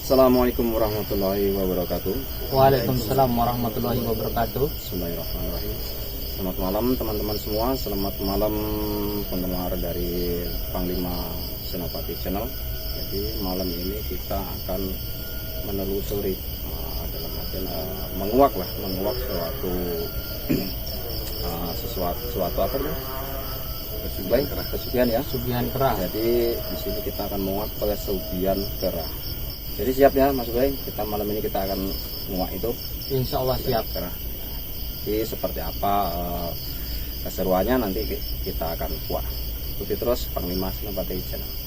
Assalamualaikum warahmatullahi wabarakatuh. Waalaikumsalam warahmatullahi wabarakatuh. Bismillahirrahmanirrahim. Selamat malam teman-teman semua. Selamat malam pendengar dari Panglima Senopati Channel. Jadi malam ini kita akan menelusuri dalam artian menguak sesuatu apa nih? Pesugihan ya. Pesugihan kerah. Jadi di sini kita akan menguak pesugihan kerah. Jadi siap ya Mas Bay, kita malam ini kita akan menguak itu. Insya Allah siap. Kerah. Jadi seperti apa keseruannya nanti kita akan kuak. Ikuti terus Panglima Senopati Channel.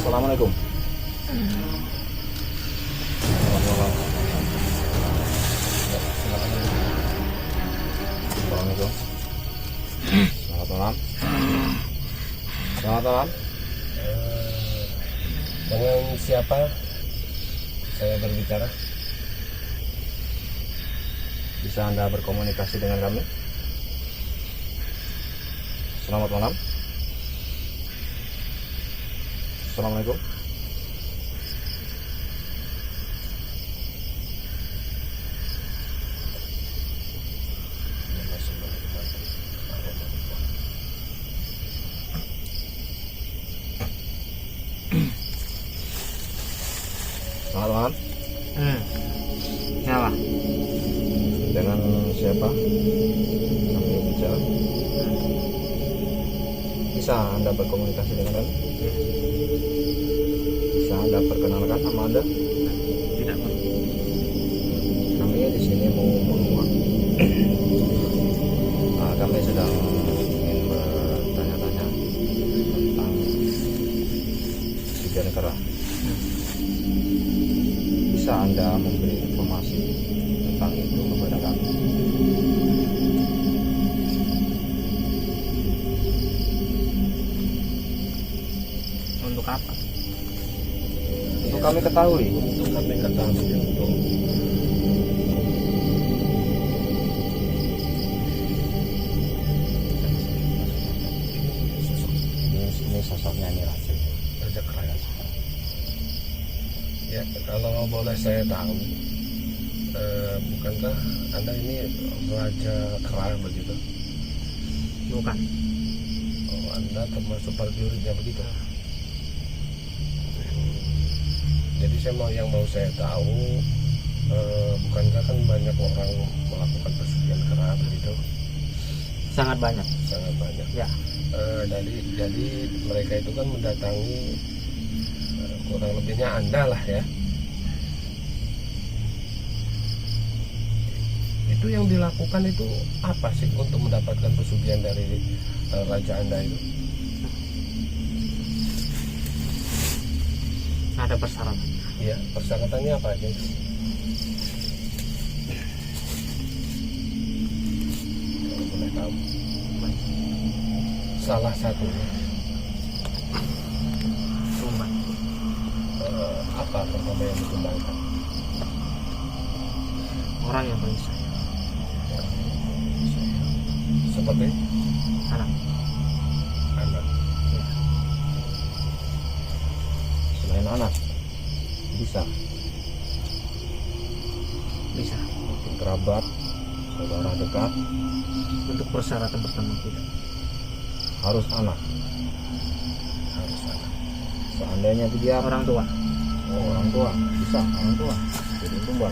Assalamualaikum. Assalamualaikum. Selamat malam. Selamat malam. Dengan siapa saya berbicara? Bisa Anda berkomunikasi dengan kami? Selamat malam. Assalamualaikum. Selamat malam. Siapa? Dengan siapa kami bicara? Bisa Anda berkomunikasi dengan kami? Bisa Anda perkenalkan nama Anda? Tidak. Kami di sini mau menguak. Kami sedang ingin bertanya-tanya tentang pesugihan kerah. Bisa Anda memberi informasi tentang itu kepada kami? Untuk apa? Untuk kami ketahui. Untuk kami ketahui untuk Ini sosoknya ini Raja. Raja Kerajaan. Ya, kalau boleh saya tahu, bukankah Anda ini Raja Kerajaan begitu? Bukan. Oh, Anda termasuk prajuritnya begitu? Jadi yang mau saya tahu, bukankah kan banyak orang melakukan pesugihan kerah begitu? Sangat banyak. Sangat banyak. Ya. Jadi mereka itu kan mendatangi kurang lebihnya Anda lah ya. Itu yang dilakukan itu apa sih untuk mendapatkan pesugihan dari raja Anda itu? Ada persyaratan. Iya, persyaratannya apa aja? salah satunya tumbal. apa pertama yang ditumbangkan? Orang yang paling sayang, Seperti anak. anak. Ya, Selain anak, bisa bisa. mungkin kerabat, saudara dekat, Untuk persyaratan pertama tidak. harus anak. Harus anak. Seandainya dia Orang tua. orang tua, bisa orang tua jadi tumbal.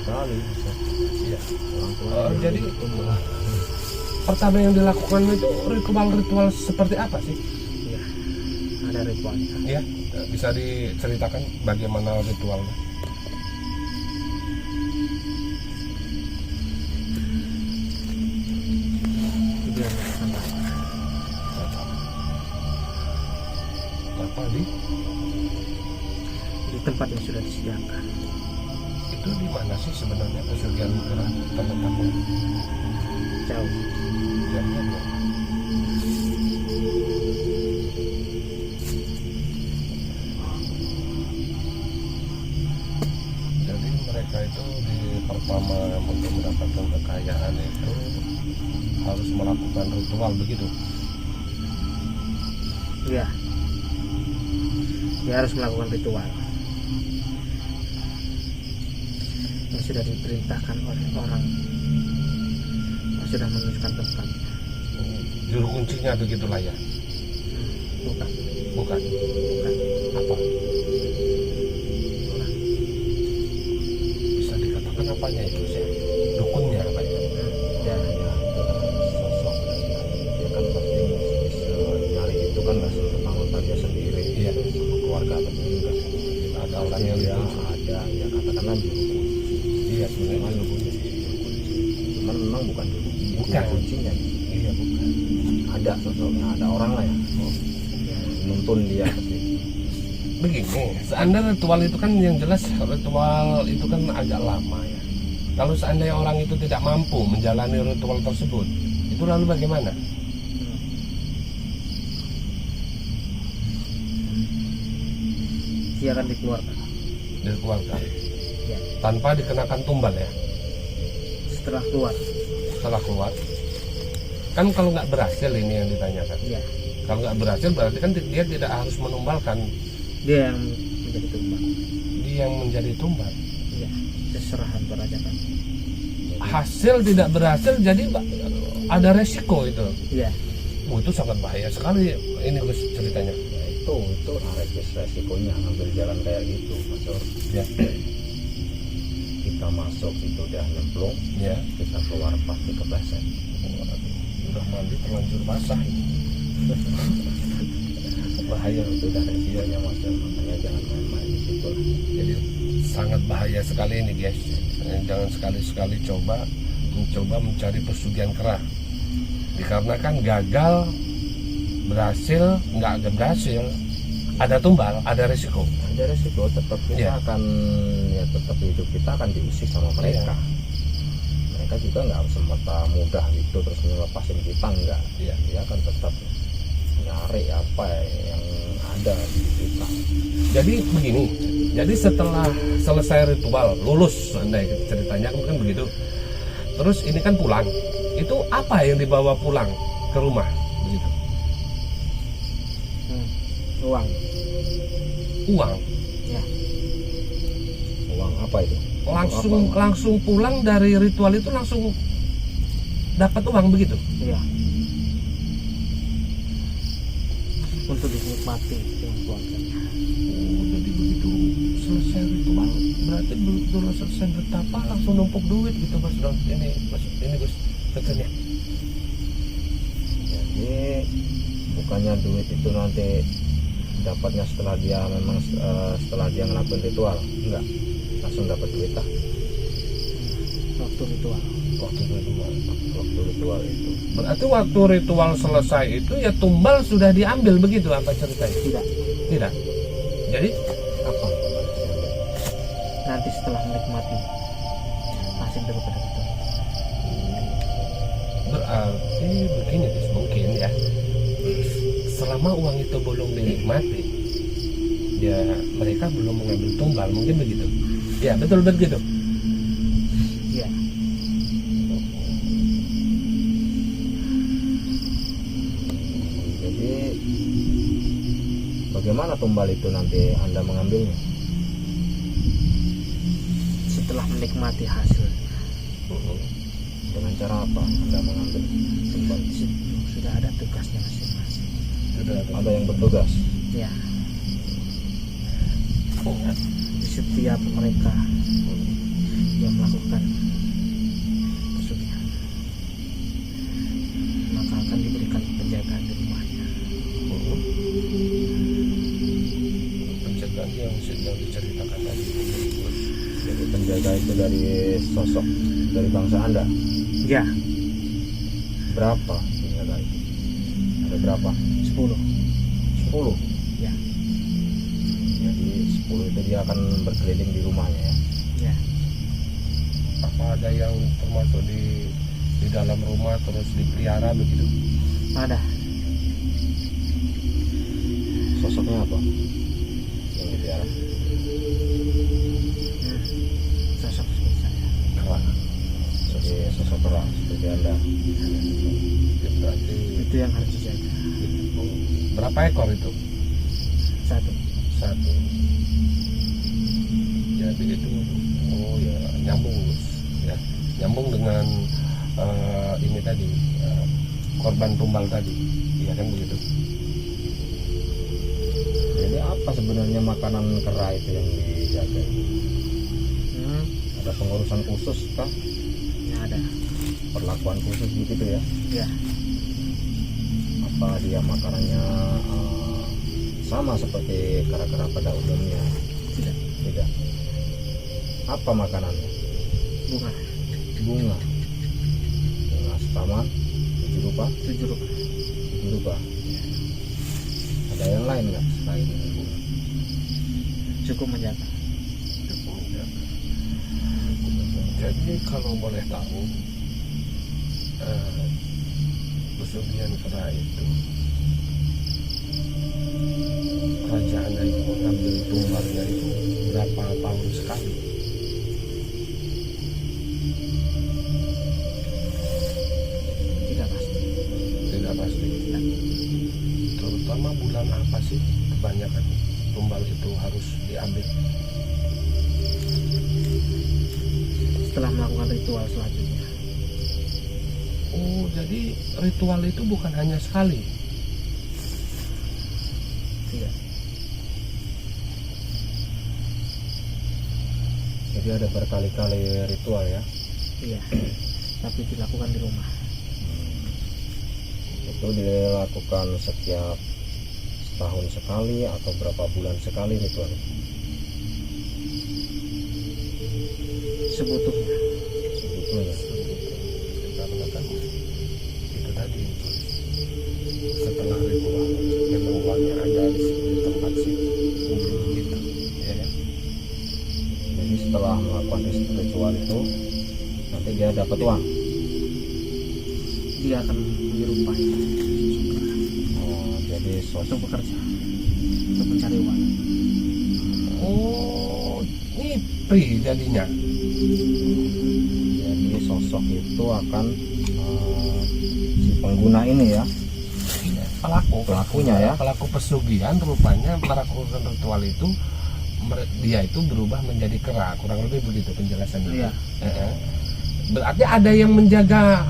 Kali bisa Iya. orang tua Jadi tumbal. pertama yang dilakukan itu ritual-ritual seperti apa sih? Iya, ada ritualnya. Ya, bisa diceritakan bagaimana ritualnya? Tujuannya sama. Apa di Tempat yang sudah disediakan. itu di mana sih sebenarnya pesugihan kerah terletaknya? Jauh. Jauhnya di mana? Jadi mereka itu di pertama untuk mendapatkan kekayaan itu harus melakukan ritual begitu. Iya. Dia harus melakukan ritual yang sudah diperintahkan oleh orang yang sudah menuliskan tempat. Juru kuncinya begitulah ya. Bukan, Bukan. bukan Apa? orang. Bisa dikatakan apanya itu sih? Dukunnya apa ya? Ya, Sosok dia kan pasti bisa nyari itu kan nggak serta merta dia sendiri, Iya. sama keluarga atau enggak. Ada orang yang Dia ditunjuk. ada ya katakanlah juru kunci. Iya sebenarnya. Cuman juru kunci. Cuman memang bukan juru Bukan. kuncinya. Iya bukan. Ada sosoknya, ada orang lah ya. Nuntun dia pasti. Begini, seandainya ritual itu kan yang jelas ritual itu kan agak lama ya. Kalau seandainya orang itu tidak mampu menjalani ritual tersebut, itu lalu bagaimana? Dia akan dikeluarkan. Dikeluarkan Ya, tanpa dikenakan tumbal ya. setelah keluar. Setelah keluar, kan kalau nggak berhasil ini yang ditanyakan. Ya, Kalau nggak berhasil berarti kan dia tidak harus menumbalkan, dia yang menjadi tumbal. dia yang menjadi tumbal. Ya, seserahan kerajaan. Hasil tidak berhasil jadi ada resiko itu. Ya, Itu sangat bahaya sekali ini Gus ceritanya. Ya itu resikonya ngambil jalan kayak gitu, Mas Or. Ya, Kita masuk itu udah nyemplung, ya. kita keluar pasti kepleset. Udah mandi terlanjur basah. Bahaya itu udah resikonya, Mas Or. Makanya jangan main-main di situ. Jadi sangat bahaya sekali ini guys. Jangan sekali-sekali mencoba mencari pesugihan kerah. Dikarenakan gagal, berhasil, nggak berhasil, ada tumbal, ada resiko. Ada resiko, tetap kita Iya. akan ya tetap hidup kita akan diusik sama mereka. Mereka juga nggak semata mudah gitu terus ngelepasin kita, enggak. Iya. Dia akan tetap nyari apa yang ada di kita. Jadi begini, jadi setelah selesai ritual, lulus, andai ceritanya kan begitu. Terus ini kan pulang, itu apa yang dibawa pulang ke rumah begitu? uang. Uang. Ya, Uang apa itu? Langsung pulang dari ritual itu langsung dapat uang begitu. ya. Untuk dinikmati dengan keluarganya. Jadi begitu selesai ritual berarti begitu selesai bertapa langsung numpuk duit gitu mas. Ini Gus katanya. Jadi bukannya duit itu nanti dapatnya setelah dia memang setelah dia ngelakuin ritual, enggak langsung dapat duit lah. Waktu ritual. Waktu ritual itu Berarti waktu ritual selesai itu ya tumbal sudah diambil begitu apa ceritanya? Tidak. Tidak. Jadi apa? Nanti setelah menikmati hasil daripada ritual. berarti begini guys, mungkin ya, selama uang itu belum dinikmati, ya mereka belum mengambil tumbal, mungkin begitu. Ya betul begitu. Iya. Jadi bagaimana tumbal itu nanti Anda mengambilnya? Setelah menikmati hasil Dengan cara apa Anda mengambil tumbal? sudah ada tugasnya masing-masing. Ada yang bertugas. Ya. Di setiap mereka yang melakukan pesugihan, maka akan diberikan penjagaan di rumahnya. Penjagaan yang sedang diceritakan tadi. Jadi penjaga itu dari sosok dari bangsa Anda. Ya, Berapa penjaga itu? Ada berapa? 10. 10. Ya, Jadi 10 itu dia akan berkeliling di rumahnya ya. ya. Apa ada yang termasuk di dalam rumah terus dipelihara begitu? Ada. Sosoknya apa? Yang dipelihara? Sosok seperti saya. Kera. Jadi sosok kera seperti Anda. Ya, berarti Itu yang harus dijaga. berapa ekor itu? 1. Satu. Jadi itu, oh ya nyambung Gus. Ya nyambung dengan ini tadi, korban tumbal tadi, iya kan begitu. Jadi apa sebenarnya makanan kera itu yang dijaga? Ada pengurusan khusus kah? Ya, ada. Perlakuan khusus begitu ya? Ya, Apa dia makanannya sama seperti kera-kera pada umumnya? tidak. Tidak. Apa makanannya? Bunga. Bunga. Bunga setaman, 7 rupa, 7 rupiah. 7 rupa. Ada yang lain nggak selain bunga? Cukup menjaga. Jadi kalau boleh tahu, pesugihan kera itu, kerajaan itu mengambil tumbalnya itu berapa tahun sekali? Tidak pasti. Tidak pasti. Terutama bulan apa sih kebanyakan tumbal itu harus diambil? Setelah melakukan ritual selanjutnya. Oh, jadi ritual itu bukan hanya sekali. Tidak. Jadi ada berkali-kali ritual ya? Iya. Tapi dilakukan di rumah. Itu dilakukan setiap setahun sekali atau berapa bulan sekali ritual itu? Sebutuhnya. Sebetulnya. Karena kan itu tadi, setelah ritual memang uangnya ada di tempat situ, mungkin begitu ya. Jadi setelah melakukan ritual itu nanti dia dapat uang. Dia akan menyerupai Oh, jadi untuk sosok bekerja, untuk mencari uang. Oh, nyipri jadinya. jadi sosok itu akan si pengguna ini ya, pelakunya ya. Pelaku pesugihan rupanya melakukan ritual itu, dia itu berubah menjadi kera, kurang lebih begitu penjelasannya. Iya. Berarti ada yang menjaga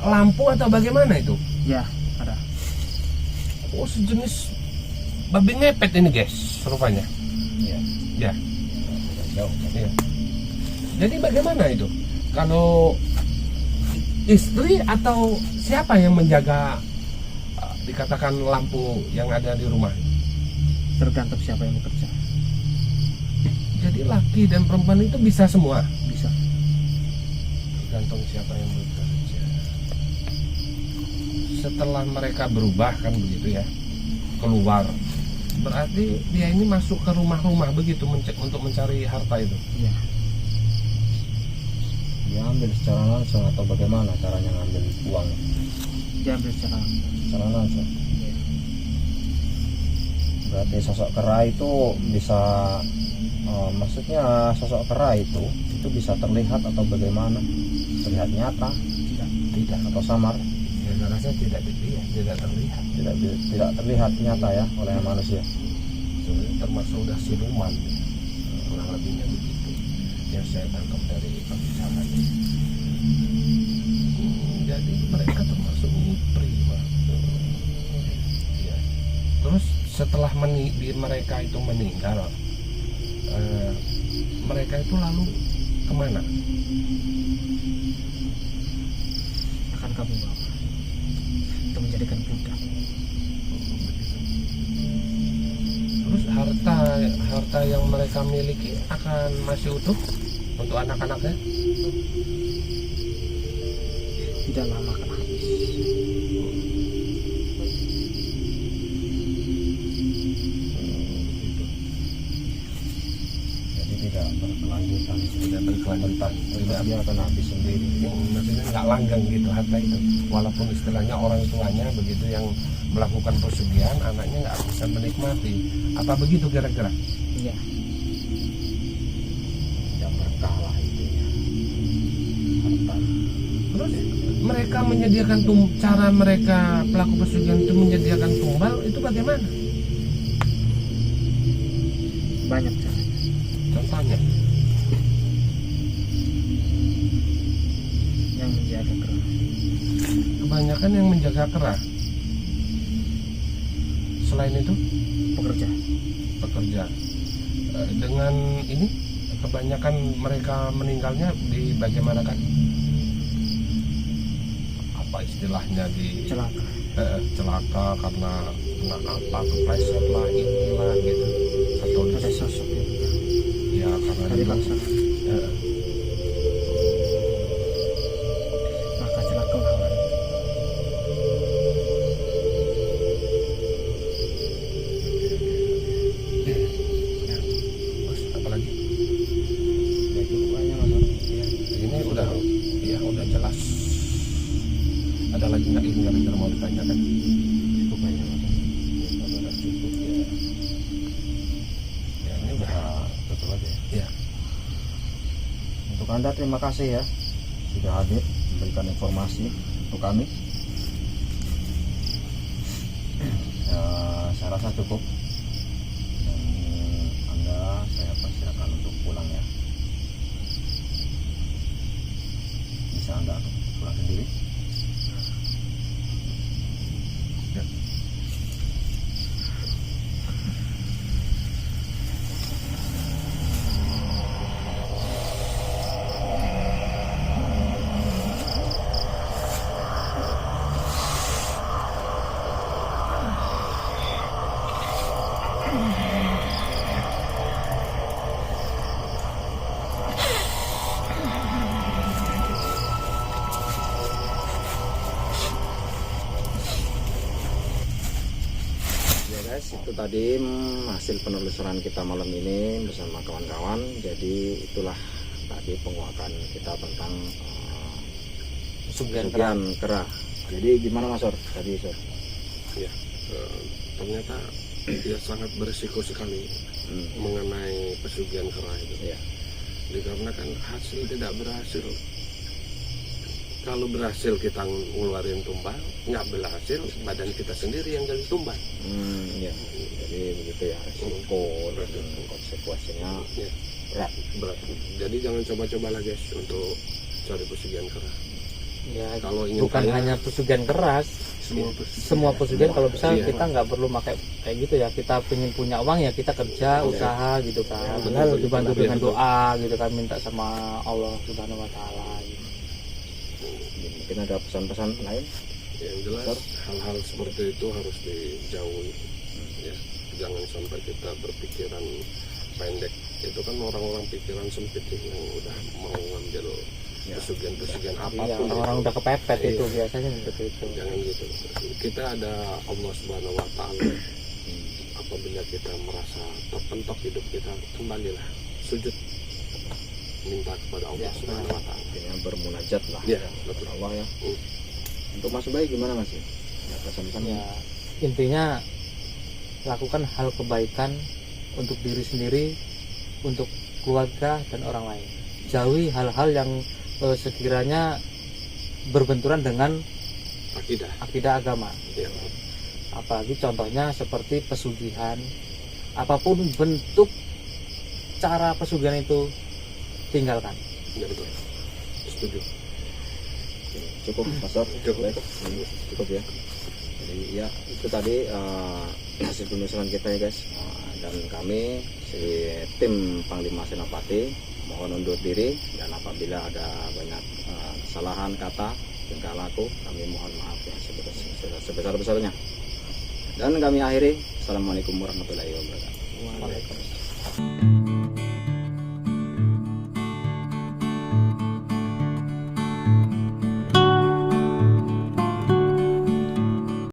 lampu atau bagaimana itu? Ya, ada. Oh, sejenis babi ngepet ini guys, rupanya. Iya. Ya. Tidak jauh. Iya. Jadi bagaimana itu? Kalau istri atau siapa yang menjaga dikatakan lampu yang ada di rumah? Tergantung siapa yang bekerja. Jadi laki dan perempuan itu bisa semua. Bisa. Tergantung siapa yang bekerja. Setelah mereka berubah kan begitu ya, keluar. Berarti dia ini masuk ke rumah-rumah begitu untuk mencari harta itu. Iya. Diambil secara langsung atau bagaimana caranya ngambil uang? Diambil secara Langsung. ya. Berarti sosok kera itu bisa maksudnya sosok kera itu bisa terlihat atau bagaimana? Terlihat nyata? Tidak. Atau samar? Ya saya rasa tidak terlihat. Tidak terlihat nyata ya oleh manusia. Sebenarnya termasuk udah siluman, kurang lebihnya begitu yang saya tangkap dari pembicaraan. Jadi mereka termasuk mipri, Pak. Ya. Terus setelah mereka itu meninggal, mereka itu lalu kemana? Akan kami bawa untuk menjadikan budak. Terus harta yang mereka miliki akan masih utuh untuk anak-anaknya? Tidak lama akan habis. Jadi tidak berkelanjutan. Tidak berkelanjutan. Dia akan habis sendiri. Maksudnya nggak langgeng gitu harta itu, walaupun istilahnya orang tuanya begitu yang melakukan pesugihan, anaknya nggak bisa menikmati. Apa begitu kira-kira? Iya. Tidak berkah lah intinya. Harta. Terus mereka menyediakan cara mereka pelaku pesugihan itu menyediakan tumbal itu bagaimana? Banyak caranya. Contohnya? Yang menjaga kera. Kebanyakan yang menjaga kera. Selain itu Pekerja. Dengan ini kebanyakan mereka meninggalnya di bagaimana kan? Apa istilahnya di Celaka. celaka karena kena apa kepleset lah inilah gitu atau Ada sosok yang ya karena dari dulu, bangsa. Maka celaka lawan. Terus apa lagi? Ya cukup banyak Mas. Ya, ini udah jelas. Ada lagi nggak ini kira-kira mau ditanyakan? Cukup banyak Mas. Ya, kalau udah cukup Ya ini udah. tutup aja. Ya. Untuk Anda terima kasih ya sudah hadir memberikan informasi untuk kami. Ya, saya rasa cukup. Dan Anda saya persilakan untuk pulang ya. Bisa Anda pulang sendiri. Ya. Ya guys, itu tadi hasil penelusuran kita malam ini bersama kawan-kawan. Jadi itulah tadi penguakan kita tentang Pesugihan pesugihan kera. Jadi gimana Mas Sor? Tadi Sor. Ya, ternyata dia sangat berisiko sekali mengenai pesugihan kera itu. Iya. Dikarenakan hasil tidak berhasil. Kalau berhasil kita ngeluarin tumbal, nggak berhasil badan kita sendiri yang jadi tumbal. Iya. Jadi begitu ya. Risiko dan konsekuensinya Ya, berat. berat. Jadi jangan coba-coba lah guys untuk cari pesugihan kera. Ya, Kalau ingin bukan kaya, hanya pesugihan keras, semua pesugihan. Kalau bisa Iya. kita nggak perlu pakai kayak gitu ya. Kita pengen punya uang ya kita kerja, usaha gitu kan. Ya, Padahal betul, dibantu betul. dengan doa gitu kan, minta sama Allah Subhanahu Wa Taala. Gitu. Mungkin ada pesan-pesan lain? Yang jelas hal-hal seperti itu harus dijauhi. Ya, jangan sampai kita berpikiran pendek. Itu kan orang-orang pikiran sempit yang udah mau ngambil pesugihan-pesugihan Iya, apapun. orang-orang udah kepepet Iya. itu biasanya seperti itu. Jangan gitu. Kita ada Allah Subhanahu Wa Taala. Apabila kita merasa terpentok hidup kita, kembalilah sujud minta kepada Allah Subhanahu wa taala. Artinya bermunajat lah Ya, kepada betul. Allah ya. Untuk Mas Bayi gimana Mas? Ya, pesan-pesan Ya, intinya lakukan hal kebaikan untuk diri sendiri, untuk keluarga dan orang lain. Jauhi hal-hal yang sekiranya berbenturan dengan Akidah. akidah agama. Ya. Apalagi contohnya seperti pesugihan, apapun bentuk cara pesugihan itu tinggalkan. Ya betul. Setuju. cukup Pastor? Cukup. Baik, cukup ya. Jadi ya itu tadi hasil penelusuran kita ya guys. Dan kami si tim Panglima Senopati mohon undur diri, dan apabila ada banyak kesalahan kata tingkah laku kami mohon maaf yang sebesar-besarnya. Dan kami akhiri. Assalamualaikum warahmatullahi wabarakatuh. Waalaikumsalam.